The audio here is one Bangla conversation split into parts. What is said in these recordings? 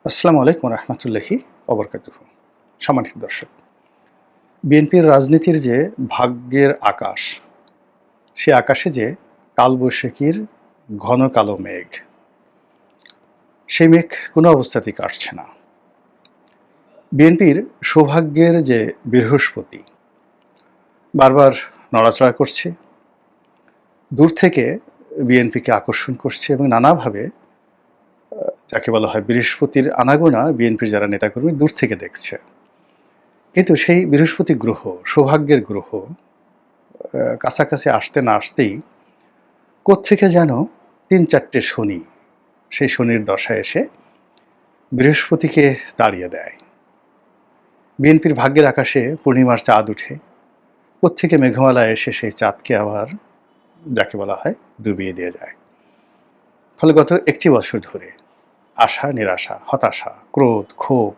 আসসালামু আলাইকুম রহমতুল্লাহি ওবরকাতুহু। সম্মানিত দর্শক, বিএনপির রাজনীতির যে ভাগ্যের আকাশ, সে আকাশে যে কালবৈশাখীর ঘন কালো মেঘ, সেই মেঘ কোনো অবস্থাতেই কাটছে না। বিএনপির সৌভাগ্যের যে বৃহস্পতি বারবার নড়াচড়া করছে, দূর থেকে বিএনপিকে আকর্ষণ করছে এবং নানাভাবে যাকে বলা হয় বৃহস্পতির আনাগোনা বিএনপির যারা নেতাকর্মী দূর থেকে দেখছে। কিন্তু সেই বৃহস্পতি গ্রহ, সৌভাগ্যের গ্রহ, কাছাকাছি আসতে না আসতেই কোত্থেকে যেন ৩-৪টে শনি সেই শনির দশায় এসে বৃহস্পতিকে তাড়িয়ে দেয়। বিএনপির ভাগ্যের আকাশে পূর্ণিমার চাঁদ উঠে, কোত্থেকে মেঘমালা এসে সেই চাঁদকে আবার যাকে বলা হয় ডুবিয়ে দিয়ে যায়। ফলে গত একটি বছর ধরে আশা, নিরাশা, হতাশা, ক্রোধ, ক্ষোভ,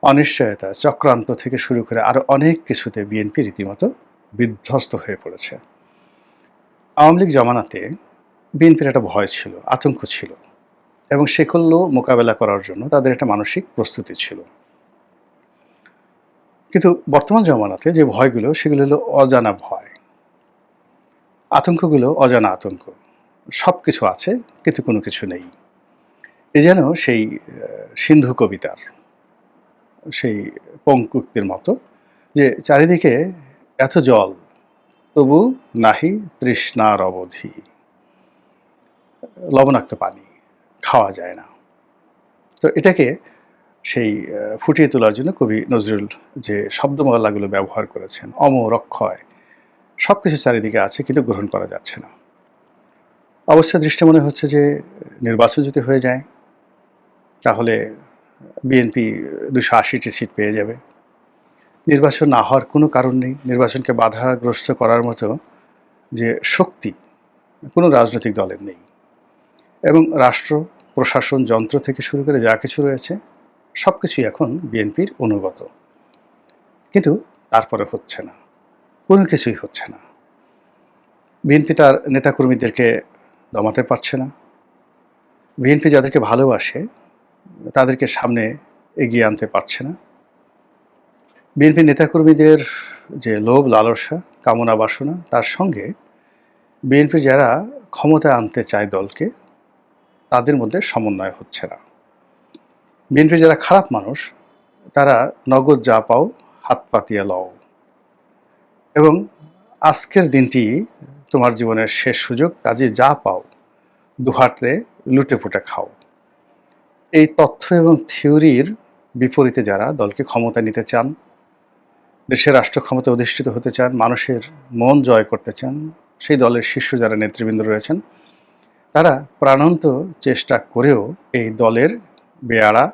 অনিশ্চয়তা, চক্রান্ত থেকে শুরু করে আরও অনেক কিছুতে বিএনপি রীতিমতো বিধ্বস্ত হয়ে পড়েছে। আওয়ামী লীগ জমানাতে বিএনপির একটা ভয় ছিল, আতঙ্ক ছিল এবং সেগুলো মোকাবেলা করার জন্য তাদের একটা মানসিক প্রস্তুতি ছিল। কিন্তু বর্তমান জমানাতে যে ভয়গুলো, সেগুলো হলো অজানা ভয়, আতঙ্কগুলো অজানা আতঙ্ক। সব কিছু আছে কিন্তু কোনো কিছু নেই। এ যেন সেই সিন্ধু কবিতার সেই পঙ্কুক্তির মতো, যে চারিদিকে এত জল তবু নাহি তৃষ্ণার অবধি, লবণাক্ত পানি, খাওয়া যায় না। তো এটাকে সেই ফুটিয়ে তোলার জন্য কবি নজরুল যে শব্দমালাগুলো ব্যবহার করেছেন, অমর, অক্ষয়, সব কিছু চারিদিকে আছে কিন্তু গ্রহণ করা যাচ্ছে না। অবস্থা দৃষ্টে মনে হচ্ছে যে নির্বাচন যদি হয়ে যায় তাহলে বিএনপি ২৮০টি সিট পেয়ে যাবে। নির্বাচন না হওয়ার কোনো কারণ নেই। নির্বাচনকে বাধাগ্রস্ত করার মতো যে শক্তি কোনো রাজনৈতিক দলের নেই এবং রাষ্ট্র, প্রশাসন, যন্ত্র থেকে শুরু করে যা কিছু রয়েছে সব কিছুই এখন বিএনপির অনুগত। কিন্তু তারপরে হচ্ছে না, কোনো কিছুই হচ্ছে না। বিএনপি তার নেতাকর্মীদেরকে দমাতে পারছে না। বিএনপি যাদেরকে ভালোবাসে তাদেরকে সামনে এগিয়ে আনতে পারছে না। বিএনপি নেতাকর্মীদের যে লোভ, লালসা, কামনা বাসনা, তার সঙ্গে বিএনপি যারা ক্ষমতায় আনতে চায় দলকে, তাদের মধ্যে সমন্বয় হচ্ছে না। বিএনপি যারা খারাপ মানুষ, তারা নগদ যা পাও হাত পাতিয়া লও এবং আজকের দিনটি তোমার জীবনের শেষ সুযোগ, কাজে যা পাও দুহাতে লুটেপুটে খাও। এই তথ্য এবং থিওরির বিপরীতে যারা দলকে ক্ষমতা নিতে চান, দেশের রাষ্ট্র ক্ষমতা অধিষ্ঠিত হতে চান, মানুষের মন জয় করতে চান, সেই দলের শীর্ষ যারা নেতৃবৃন্দ রয়েছেন, তারা প্রাণান্ত চেষ্টা করেও এই দলের বেয়াড়া,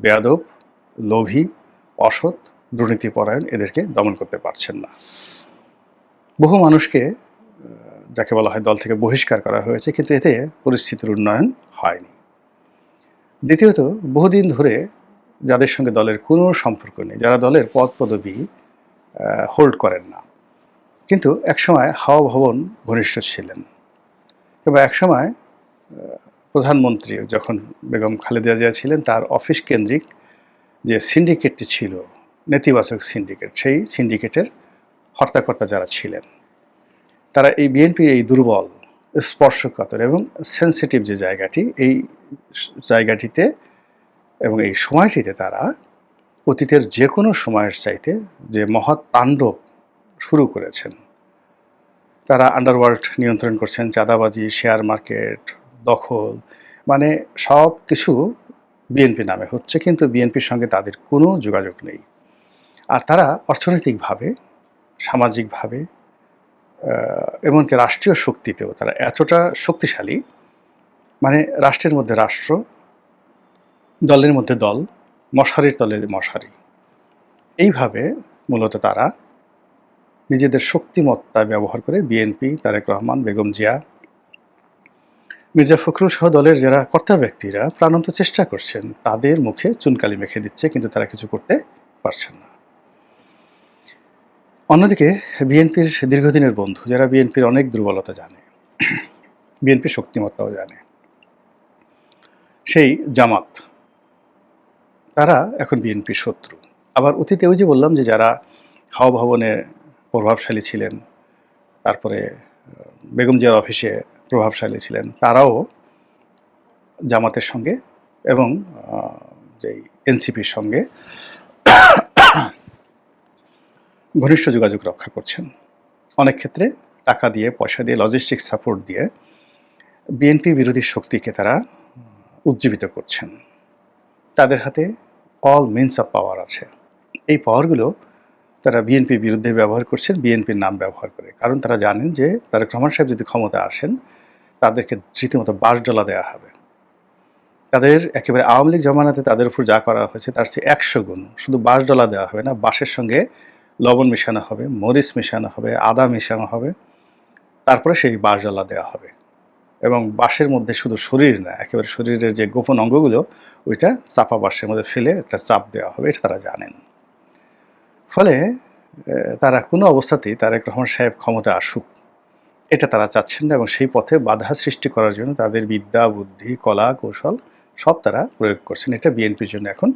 বেয়াদব, লোভী, অসৎ, দুর্নীতিপরায়ণ এদেরকে দমন করতে পারছেন না। বহু মানুষকে যাকে বলা হয় দল থেকে বহিষ্কার করা হয়েছে, কিন্তু এতে পরিস্থিতির উন্নয়ন হয়নি। দ্বিতীয়ত, বহুদিন ধরে যাদের সঙ্গে দলের কোনো সম্পর্ক নেই, যারা দলের পদ পদবি হোল্ড করেন না, কিন্তু একসময় হাওয়া ভবন ঘনিষ্ঠ ছিলেন কিংবা একসময় প্রধানমন্ত্রী যখন বেগম খালেদা জিয়া ছিলেন, তার অফিস কেন্দ্রিক যে সিন্ডিকেটটি ছিল, নেতিবাচক সিন্ডিকেট, সেই সিন্ডিকেটের হর্তাকর্তা যারা ছিলেন, তারা এই বিএনপির এই দুর্বল, স্পর্শকাতর এবং সেন্সিটিভ যে জায়গাটি, এই জায়গাটিতে এবং এই সময়টিতে তারা অতীতের যে কোনো সময়ের চাইতে যে মহৎ তাণ্ডব শুরু করেছেন। তারা আন্ডারওয়ার্ল্ড নিয়ন্ত্রণ করছেন, চাঁদাবাজি, শেয়ার মার্কেট, দখল, মানে সব কিছু বিএনপি নামে হচ্ছে, কিন্তু বিএনপির সঙ্গে তাদের কোনো যোগাযোগ নেই। আর তারা অর্থনৈতিকভাবে, সামাজিকভাবে, এমনকি রাষ্ট্রীয় শক্তিতেও তারা এতটা শক্তিশালী, মানে রাষ্ট্রের মধ্যে রাষ্ট্র, দলের মধ্যে দল, মশারির তলে মশারি, এইভাবে মূলত তারা নিজেদের শক্তিমত্তা ব্যবহার করে বিএনপি, তারেক রহমান, বেগম জিয়া, মির্জা ফখরুল সহ দলের যারা কর্তা ব্যক্তিরা প্রাণান্ত চেষ্টা করছেন, তাদের মুখে চুনকালি মেখে দিচ্ছে, কিন্তু তারা কিছু করতে পারছেন না। অন্যদিকে বিএনপির দীর্ঘদিনের বন্ধু, যারা বিএনপির অনেক দুর্বলতা জানে, বিএনপির শক্তিমত্তাও জানে, সেই জামাত, তারা এখন বিএনপির শত্রু। আবার অতীতে ওই যে বললাম যে যারা হাওয়া ভবনে প্রভাবশালী ছিলেন, তারপরে বেগম জিয়ার অফিসে প্রভাবশালী ছিলেন, তারাও জামাতের সঙ্গে এবং যেই এনসিপির সঙ্গে ঘনিষ্ঠ যোগাযোগ রক্ষা করছেন। অনেক ক্ষেত্রে টাকা দিয়ে, পয়সা দিয়ে, লজিস্টিক সাপোর্ট দিয়ে বিএনপি বিরোধী শক্তিকে তারা উজ্জীবিত করছেন। তাদের হাতে অল মিনস অফ পাওয়ার আছে। এই পাওয়ারগুলো তারা বিএনপির বিরুদ্ধে ব্যবহার করছেন, বিএনপির নাম ব্যবহার করে। কারণ তারা জানেন যে তারেক রহমান সাহেব যদি ক্ষমতায় আসেন, তাদেরকে রীতিমতো বাঁশডলা দেওয়া হবে। তাদের একেবারে আওয়ামী লীগ জমানাতে তাদের উপর যা করা হয়েছে তার চেয়ে ১০০ গুণ শুধু বাঁশডলা দেওয়া হবে না, বাঁশের সঙ্গে লবণ মেশানো হবে, মরিচ মেশানো হবে, আদা মেশানো হবে, তারপরে সেই বাঁশডলা দেওয়া হবে। এবং বাঁশের মধ্যে শুধু শরীর না, একেবারে শরীরের যে গোপন অঙ্গগুলো ওইটা চাপা বাঁশের মধ্যে ফেলে একটা চাপ দেওয়া হবে, এটা তারা জানেন। ফলে তারা কোনো অবস্থাতেই তারেক রহমান সাহেব ক্ষমতায় আসুক এটা তারা চাচ্ছেন না, এবং সেই পথে বাধা সৃষ্টি করার জন্য তাদের বিদ্যা, বুদ্ধি, কলা, কৌশল সব তারা প্রয়োগ করছেন। এটা বিএনপির জন্য এখন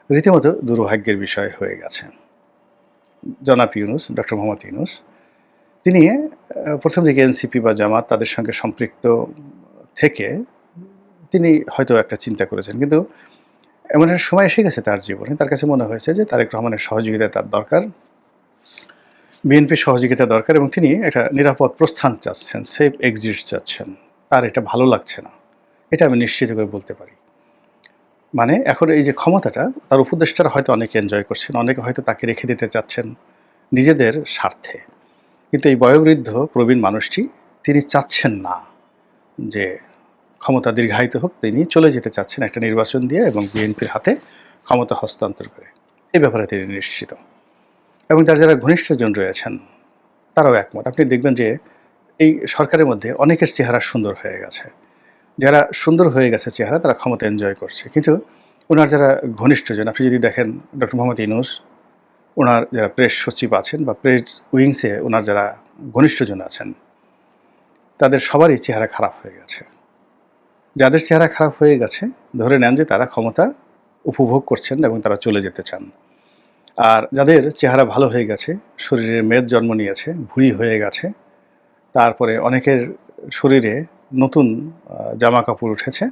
রীতিমতো দুর্ভাগ্যের বিষয় হয়ে গেছে। জনাব ইউনূস, ডক্টর মোহাম্মদ ইউনূস, তিনি প্রথম দিকে এনসিপি বা জামাত তাদের সঙ্গে সম্পৃক্ত থেকে তিনি হয়তো একটা চিন্তা করেছেন, কিন্তু এমন একটা সময় এসে গেছে তার জীবনে, তার কাছে মনে হয়েছে যে তারেক রহমানের সহযোগিতা তার দরকার, বিএনপির সহযোগিতা দরকার, এবং তিনি একটা নিরাপদ প্রস্থান চাচ্ছেন, সেফ এক্সিট চাচ্ছেন। তার এটা ভালো লাগছে না, এটা আমি নিশ্চিত করে বলতে পারি। মানে এখন এই যে ক্ষমতাটা, তার উপদেষ্টারা হয়তো অনেকে এনজয় করছেন, অনেকে হয়তো তাকে রেখে দিতে চাচ্ছেন নিজেদের স্বার্থে, কিন্তু এই বয়োবৃদ্ধ প্রবীণ মানুষটি তিনি চাচ্ছেন না যে ক্ষমতা দীর্ঘায়িত হোক, তিনি চলে যেতে চাচ্ছেন একটা নির্বাচন দিয়ে এবং বিএনপির হাতে ক্ষমতা হস্তান্তর করে। এই ব্যাপারে তিনি নিশ্চিত, এবং তার যারা ঘনিষ্ঠজন রয়েছেন তারাও একমত। আপনি দেখবেন যে এই সরকারের মধ্যে অনেকের চেহারা সুন্দর হয়ে গেছে, যারা সুন্দর হয়ে গেছে চেহারা তারা ক্ষমতা এনজয় করছে, কিন্তু ওনার যারা ঘনিষ্ঠজন, আপনি যদি দেখেন ডক্টর মোহাম্মদ ইউনূস, ওনার যারা প্রেস সচিব আছেন বা প্রেস উইংসে ওনার যারা ঘনিষ্ঠজন আছেন, তাদের সবারই চেহারা খারাপ হয়ে গেছে। যাদের চেহারা খারাপ হয়ে গেছে ধরে নেন যে তারা ক্ষমতা উপভোগ করছেন এবং তারা চলে যেতে চান। আর যাদের চেহারা ভালো হয়ে গেছে, শরীরে মেদ জন্ম নিয়েছে, ভুঁড়ি হয়ে গেছে, তারপরে অনেকের শরীরে নতুন জামা কাপড় উঠেছে,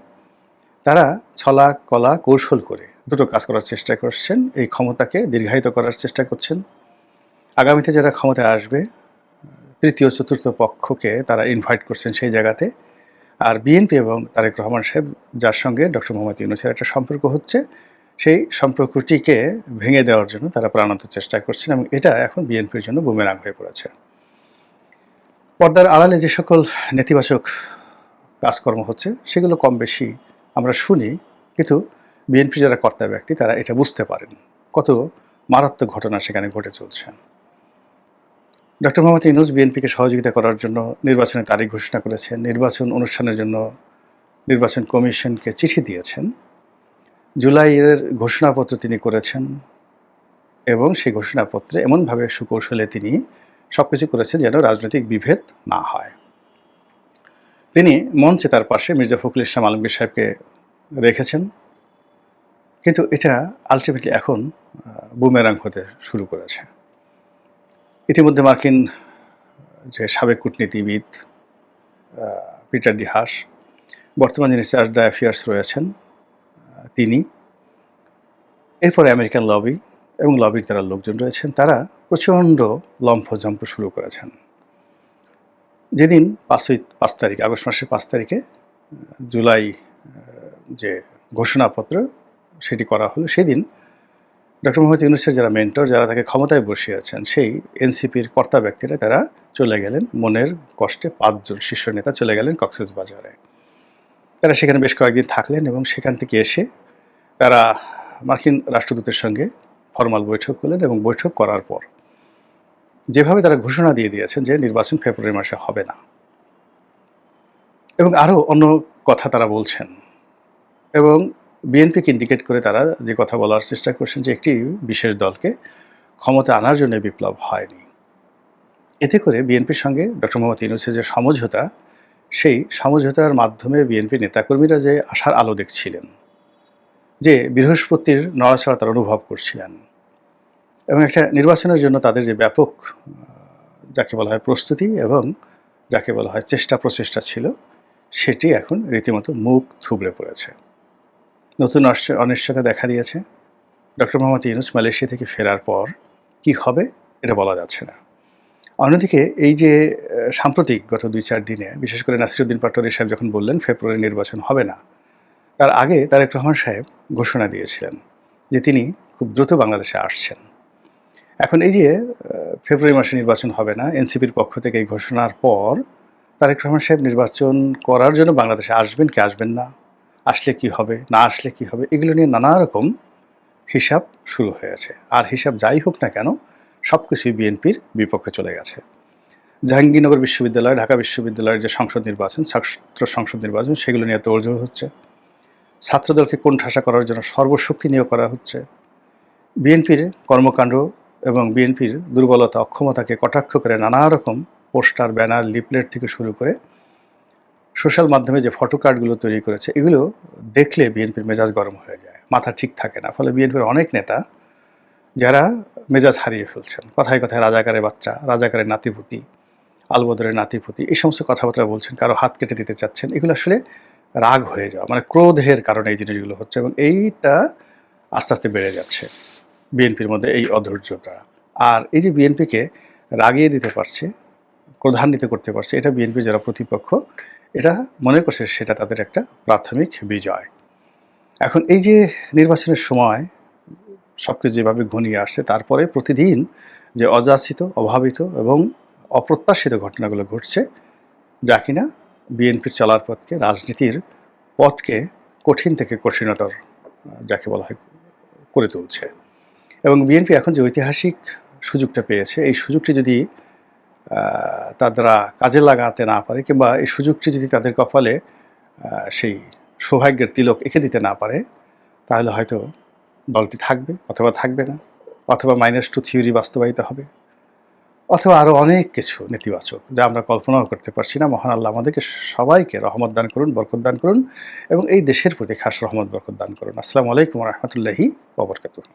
তারা ছলা কলা কৌশল করে দুটো কাজ করার চেষ্টা করছেন, এই ক্ষমতাকে দীর্ঘায়িত করার চেষ্টা করছেন। আগামীতে যারা ক্ষমতায় আসবে তৃতীয় চতুর্থ পক্ষকে তারা ইনভাইট করছেন সেই জায়গাতে। আর বিএনপি এবং তারেক রহমান সাহেব যার সঙ্গে ডক্টর মোহাম্মদ ইউনূসের একটা সম্পর্ক হচ্ছে, সেই সম্পর্কটিকে ভেঙে দেওয়ার জন্য তারা প্রাণান্ত চেষ্টা করছেন, এবং এটা এখন বিএনপির জন্য বুমেরাং হয়ে পড়েছে। পর্দার আড়ালে যে সকল নেতিবাচক কাজকর্ম হচ্ছে সেগুলো কম বেশি আমরা শুনি, কিন্তু বিএনপি যারা কর্তা ব্যক্তি তারা এটা বুঝতে পারেন কত মারাত্মক ঘটনা সেখানে ঘটে চলছে। ডক্টর মোহাম্মদ ইউনূস বিএনপিকে সহযোগিতা করার জন্য নির্বাচনের তারিখ ঘোষণা করেছেন, নির্বাচন অনুষ্ঠানের জন্য নির্বাচন কমিশনকে চিঠি দিয়েছেন, জুলাইয়ের ঘোষণাপত্র তিনি করেছেন, এবং সেই ঘোষণাপত্রে এমনভাবে সুকৌশলে তিনি সব কিছু করেছেন যেন রাজনৈতিক বিভেদ না হয়। তিনি মঞ্চে তার পাশে মির্জা ফখরুল ইসলাম আলমগীর সাহেবকে রেখেছেন, কিন্তু এটা আলটিমেটলি এখন বুমেরাং হতে শুরু করেছে। ইতিমধ্যে মার্কিন যে সাবেক কূটনীতিবিদ পিটার ডি হাস, বর্তমান যিনি চার্জ দ্য অ্যাফেয়ার্স রয়েছেন তিনি, এরপরে আমেরিকান লবি এবং লবির যারা লোকজন রয়েছেন তারা প্রচণ্ড লম্ফঝম্প শুরু করেছেন। যেদিন 5 তারিখ, আগস্ট মাসের 5 তারিখে জুলাই যে ঘোষণাপত্র সেটি করা হলো, সেদিন ডক্টর মোহাম্মদ ইউনূসের যারা মেন্টর, যারা তাকে ক্ষমতায় বসিয়েছেন, সেই এনসিপির কর্তা ব্যক্তিরা তারা চলে গেলেন মনের কষ্টে, 5 জন শীর্ষ নেতা চলে গেলেন কক্সবাজারে। তারা সেখানে বেশ কয়েকদিন থাকলেন এবং সেখান থেকে এসে তারা মার্কিন রাষ্ট্রদূতের সঙ্গে ফরমাল বৈঠক করলেন, এবং বৈঠক করার পর যেভাবে তারা ঘোষণা দিয়ে দিয়েছেন যে নির্বাচন ফেব্রুয়ারি মাসে হবে না, এবং আরও অন্য কথা তারা বলছেন, এবং বিএনপিকে ইন্ডিকেট করে তারা যে কথা বলার চেষ্টা করছেন যে একটি বিশেষ দলকে ক্ষমতা আনার জন্য বিপ্লব হয়নি। এতে করে বিএনপির সঙ্গে ডক্টর মোহাম্মদ ইউনূসের যে সমঝোতা, সেই সমঝোতার মাধ্যমে বিএনপি নেতাকর্মীরা যে আশার আলো দেখছিলেন, যে বৃহস্পতির নড়াচড়া তারা অনুভব করছিলেন এবং একটা নির্বাচনের জন্য তাদের যে ব্যাপক যাকে বলা হয় প্রস্তুতি এবং যাকে বলা হয় চেষ্টা প্রচেষ্টা ছিল, সেটি এখন রীতিমতো মুখ থুবড়ে পড়েছে। নতুন অনিশ্চয়তা দেখা দিয়েছে। ডক্টর মোহাম্মদ ইউনূস মালয়েশিয়া থেকে ফেরার পর কি হবে এটা বলা যাচ্ছে না। অন্যদিকে এই যে সাম্প্রতিক গত ২-৪ দিনে বিশেষ করে নাসিরুদ্দিন পাটোয়ারী সাহেব যখন বললেন ফেব্রুয়ারি নির্বাচন হবে না, তার আগে তারেক রহমান সাহেব ঘোষণা দিয়েছিলেন যে তিনি খুব দ্রুত বাংলাদেশে আসছেন। এখন এই যে ফেব্রুয়ারি মাসে নির্বাচন হবে না, এনসিপির পক্ষ থেকে এই ঘোষণার পর তারেক রহমান সাহেব নির্বাচন করার জন্য বাংলাদেশে আসবেন কি আসবেন না, আসলে কি হবে, না আসলে কি হবে, এগুলো নিয়ে নানা রকম হিসাব শুরু হয়েছে। আর হিসাব যাই হোক না কেন, সব কিছুই বিএনপির বিপক্ষে চলে গেছে। জাহাঙ্গীরনগর বিশ্ববিদ্যালয়, ঢাকা বিশ্ববিদ্যালয়ের যে সংসদ নির্বাচন, ছাত্র সংসদ নির্বাচন, সেগুলো নিয়ে তোড়জোড় হচ্ছে। ছাত্রদলকে কোণঠাসা করার জন্য সর্বশক্তি নিয়োগ করা হচ্ছে। বিএনপির কর্মকাণ্ড এবং বিএনপির দুর্বলতা, অক্ষমতাকে কটাক্ষ করে নানা রকম পোস্টার, ব্যানার, লিফলেট থেকে শুরু করে সোশ্যাল মাধ্যমে যে ফটো কার্ডগুলো তৈরি করেছে, এগুলো দেখলে বিএনপির মেজাজ গরম হয়ে যায়, মাথা ঠিক থাকে না। ফলে বিএনপির অনেক নেতা যারা মেজাজ হারিয়ে ফেলছেন, কথায় কথায় রাজাকারের বাচ্চা, রাজাকারের নাতিপুতি, আলবদরের নাতিপুতি, এই সমস্ত কথাবার্তা বলছেন, কারো হাত কেটে দিতে চাচ্ছেন। এগুলো আসলে রাগ হয়ে যাওয়া, মানে ক্রোধের কারণে এই জিনিসগুলো হচ্ছে এবং এইটা আস্তে আস্তে বেড়ে যাচ্ছে বিএনপির মধ্যে, এই অধৈর্যটা। আর এই যে বিএনপিকে রাগিয়ে দিতে পারছে, ক্রোধান্বিত করতে পারছে, এটা বিএনপির যারা প্রতিপক্ষ, এটা মনে করছে সেটা তাদের একটা প্রাথমিক বিজয়। এখন এই যে নির্বাচনের সময় সবকিছু যেভাবে ঘনিয়ে আসছে, তারপরে প্রতিদিন যে অযাচিত, অভাবিত এবং অপ্রত্যাশিত ঘটনাগুলো ঘটছে, যা কিনা বিএনপির চলার পথকে, রাজনীতির পথকে কঠিন থেকে কঠিনতর যাকে বলা হয় করে তুলছে। এবং বিএনপি এখন যে ঐতিহাসিক সুযোগটা পেয়েছে, এই সুযোগটি যদি তারা কাজে লাগাতে না পারে, কিংবা এই সুযোগটি যদি তাদের কপালে সেই সৌভাগ্যের তিলক এঁকে দিতে না পারে, তাহলে হয়তো দলটি থাকবে অথবা থাকবে না, অথবা -2 থিওরি বাস্তবায়িত হবে, অথবা আরও অনেক কিছু নেতিবাচক যা আমরা কল্পনাও করতে পারছি না। মহান আল্লাহ আমাদেরকে সবাইকে রহমত দান করুন, বরকত দান করুন এবং এই দেশের প্রতি খাস রহমত বরকত দান করুন। আসসালামু আলাইকুম ওয়া রাহমাতুল্লাহি ওয়া বারাকাতুহু।